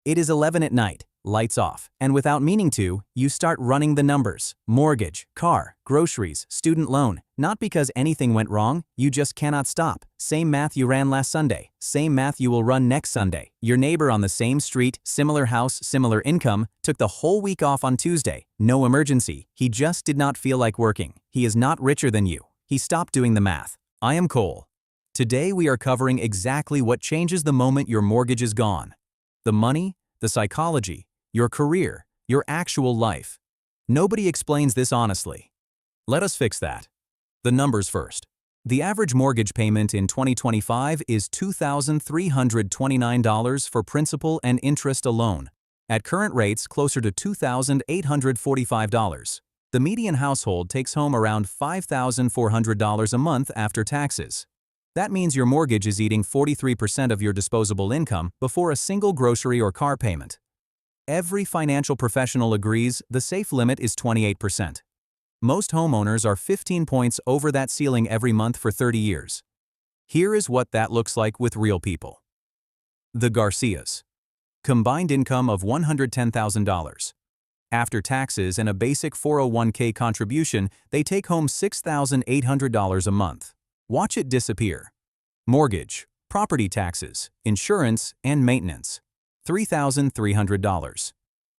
It is 11 at night, lights off, and without meaning to, you start running the numbers. Mortgage, car, groceries, student loan. Not because anything went wrong, you just cannot stop. Same math you ran last Sunday, same math you will run next Sunday. Your neighbor on the same street, similar house, similar income, took the whole week off on Tuesday. No emergency, he just did not feel like working. He is not richer than you. He stopped doing the math. I am Cole. Today we are covering exactly what changes the moment your mortgage is gone. The money, the psychology, your career, your actual life. Nobody explains this honestly. Let us fix that. The numbers first. The average mortgage payment in 2025 is $2,329 for principal and interest alone. At current rates, closer to $2,845. The median household takes home around $5,400 a month after taxes. That means your mortgage is eating 43% of your disposable income before a single grocery or car payment. Every financial professional agrees the safe limit is 28%. Most homeowners are 15 points over that ceiling every month for 30 years. Here is what that looks like with real people. The Garcias. Combined income of $110,000. After taxes and a basic 401k contribution, they take home $6,800 a month. Watch it disappear. Mortgage, property taxes, insurance, and maintenance. $3,300.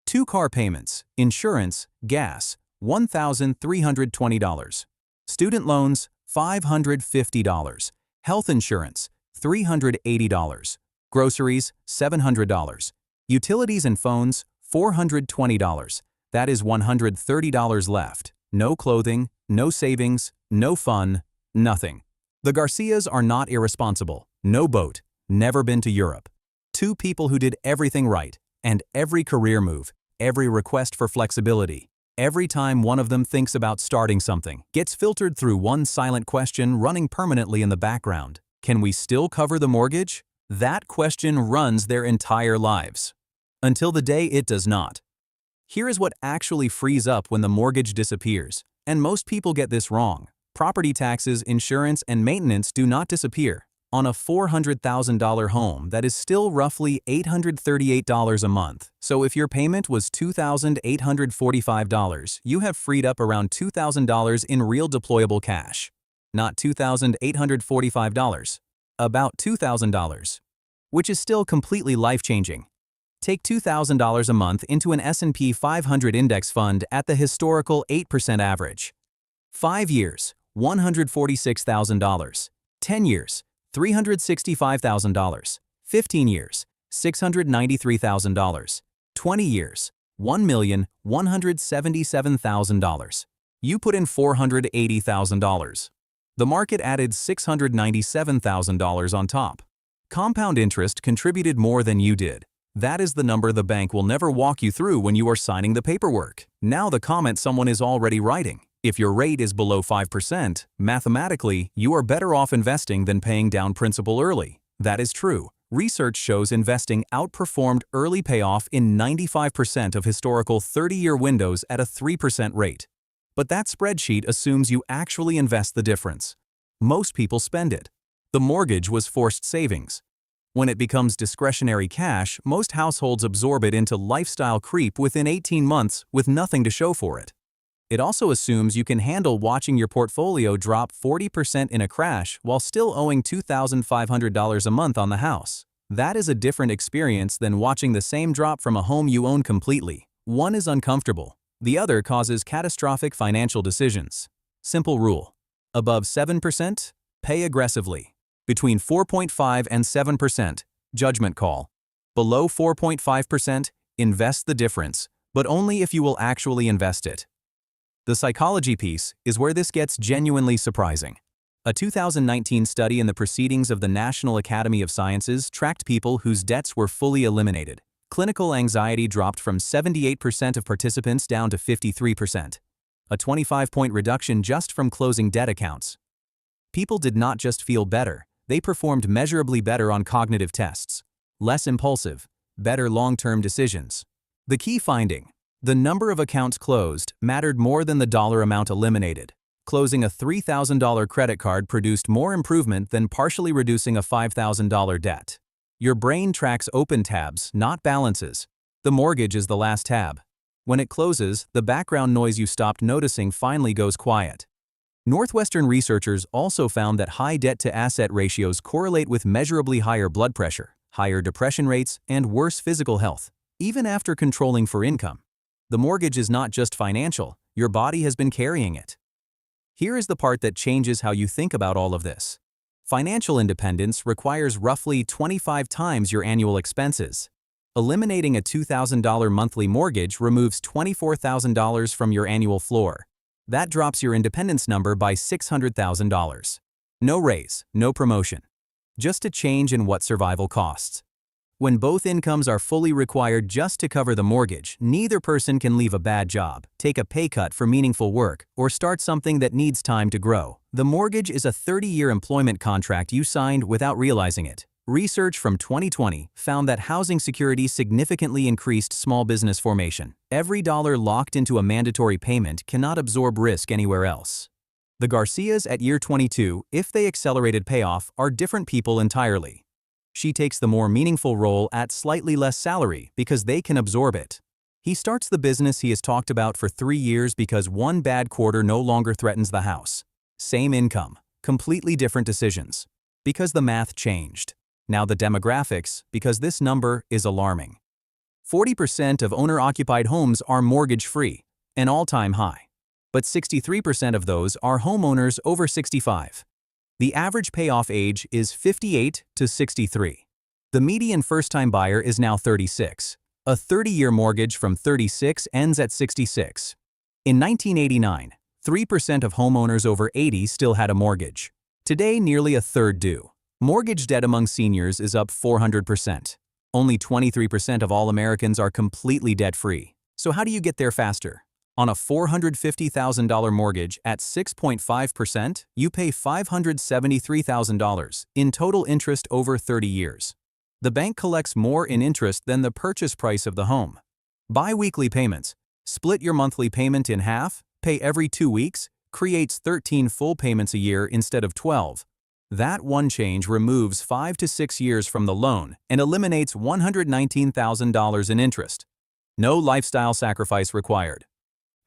2 car payments, insurance, gas, $1,320. Student loans, $550. Health insurance, $380. Groceries, $700. Utilities and phones, $420. That is $130 left. No clothing, no savings, no fun, nothing. The Garcias are not irresponsible. No boat, never been to Europe. 2 people who did everything right, and every career move, every request for flexibility, every time one of them thinks about starting something, gets filtered through one silent question running permanently in the background. Can we still cover the mortgage? That question runs their entire lives. Until the day it does not. Here is what actually frees up when the mortgage disappears, and most people get this wrong. Property taxes, insurance, and maintenance do not disappear. On a $400,000 home, that is still roughly $838 a month. So if your payment was $2,845, you have freed up around $2,000 in real deployable cash. Not $2,845, about $2,000, which is still completely life-changing. Take $2,000 a month into an S&P 500 index fund at the historical 8% average. 5 years, $146,000. 10 years, $365,000. 15 years, $693,000. 20 years, $1,177,000. You put in $480,000. The market added $697,000 on top. Compound interest contributed more than you did. That is the number the bank will never walk you through when you are signing the paperwork. Now the comment someone is already writing. If your rate is below 5%, mathematically, you are better off investing than paying down principal early. That is true. Research shows investing outperformed early payoff in 95% of historical 30-year windows at a 3% rate. But that spreadsheet assumes you actually invest the difference. Most people spend it. The mortgage was forced savings. When it becomes discretionary cash, most households absorb it into lifestyle creep within 18 months with nothing to show for it. It also assumes you can handle watching your portfolio drop 40% in a crash while still owing $2,500 a month on the house. That is a different experience than watching the same drop from a home you own completely. One is uncomfortable. The other causes catastrophic financial decisions. Simple rule. Above 7%, pay aggressively. Between 4.5 and 7%, judgment call. Below 4.5%, invest the difference, but only if you will actually invest it. The psychology piece is where this gets genuinely surprising. A 2019 study in the Proceedings of the National Academy of Sciences tracked people whose debts were fully eliminated. Clinical anxiety dropped from 78% of participants down to 53%. A 25-point reduction just from closing debt accounts. People did not just feel better, they performed measurably better on cognitive tests. Less impulsive, better long-term decisions. The key finding: the number of accounts closed mattered more than the dollar amount eliminated. Closing a $3,000 credit card produced more improvement than partially reducing a $5,000 debt. Your brain tracks open tabs, not balances. The mortgage is the last tab. When it closes, the background noise you stopped noticing finally goes quiet. Northwestern researchers also found that high debt-to-asset ratios correlate with measurably higher blood pressure, higher depression rates, and worse physical health, even after controlling for income. The mortgage is not just financial, your body has been carrying it. Here is the part that changes how you think about all of this. Financial independence requires roughly 25 times your annual expenses. Eliminating a $2,000 monthly mortgage removes $24,000 from your annual floor. That drops your independence number by $600,000. No raise, no promotion. Just a change in what survival costs. When both incomes are fully required just to cover the mortgage, neither person can leave a bad job, take a pay cut for meaningful work, or start something that needs time to grow. The mortgage is a 30-year employment contract you signed without realizing it. Research from 2020 found that housing security significantly increased small business formation. Every dollar locked into a mandatory payment cannot absorb risk anywhere else. The Garcias at year 22, if they accelerated payoff, are different people entirely. She takes the more meaningful role at slightly less salary because they can absorb it. He starts the business he has talked about for 3 years because one bad quarter no longer threatens the house. Same income, completely different decisions. Because the math changed. Now the demographics, because this number is alarming. 40% of owner-occupied homes are mortgage-free, an all-time high. But 63% of those are homeowners over 65. The average payoff age is 58 to 63. The median first-time buyer is now 36. A 30-year mortgage from 36 ends at 66. In 1989, 3% of homeowners over 80 still had a mortgage. Today, nearly a third do. Mortgage debt among seniors is up 400%. Only 23% of all Americans are completely debt-free. So how do you get there faster? On a $450,000 mortgage at 6.5%, you pay $573,000 in total interest over 30 years. The bank collects more in interest than the purchase price of the home. Bi-weekly payments. Split your monthly payment in half, pay every 2 weeks, creates 13 full payments a year instead of 12. That one change removes 5 to 6 years from the loan and eliminates $119,000 in interest. No lifestyle sacrifice required.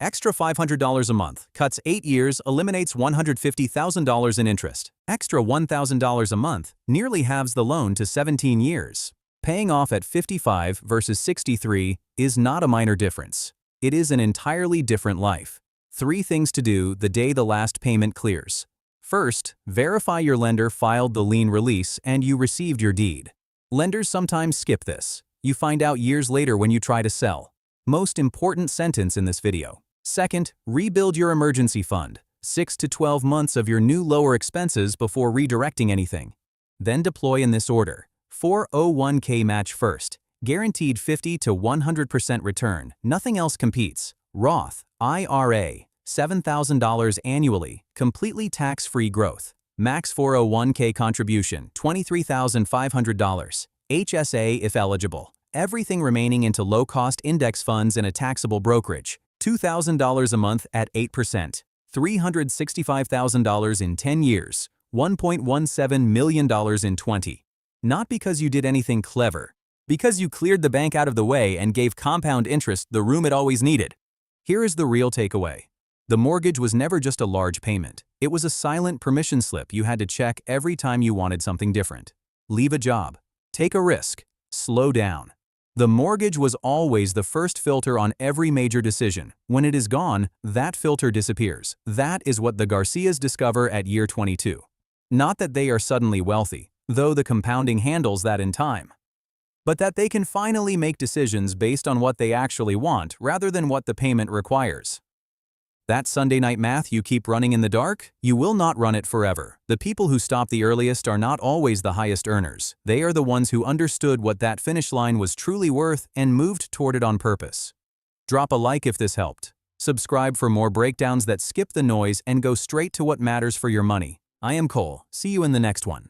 Extra $500 a month, cuts 8 years, eliminates $150,000 in interest. Extra $1,000 a month, nearly halves the loan to 17 years. Paying off at 55 versus 63 is not a minor difference. It is an entirely different life. 3 things to do the day the last payment clears. First, verify your lender filed the lien release and you received your deed. Lenders sometimes skip this. You find out years later when you try to sell. Most important sentence in this video. Second, rebuild your emergency fund, 6 to 12 months of your new lower expenses before redirecting anything. Then deploy in this order. 401k match first, guaranteed 50 to 100% return, nothing else competes. Roth, IRA, $7,000 annually, completely tax-free growth. Max 401k contribution, $23,500. HSA if eligible. Everything remaining into low-cost index funds and a taxable brokerage. $2,000 a month at 8%. $365,000 in 10 years. $1.17 million in 20. Not because you did anything clever. Because you cleared the bank out of the way and gave compound interest the room it always needed. Here is the real takeaway. The mortgage was never just a large payment. It was a silent permission slip you had to check every time you wanted something different. Leave a job. Take a risk. Slow down. The mortgage was always the first filter on every major decision. When it is gone, that filter disappears. That is what the Garcias discover at year 22. Not that they are suddenly wealthy, though the compounding handles that in time. But that they can finally make decisions based on what they actually want rather than what the payment requires. That Sunday night math you keep running in the dark, you will not run it forever. The people who stop the earliest are not always the highest earners. They are the ones who understood what that finish line was truly worth and moved toward it on purpose. Drop a like if this helped. Subscribe for more breakdowns that skip the noise and go straight to what matters for your money. I am Cole. See you in the next one.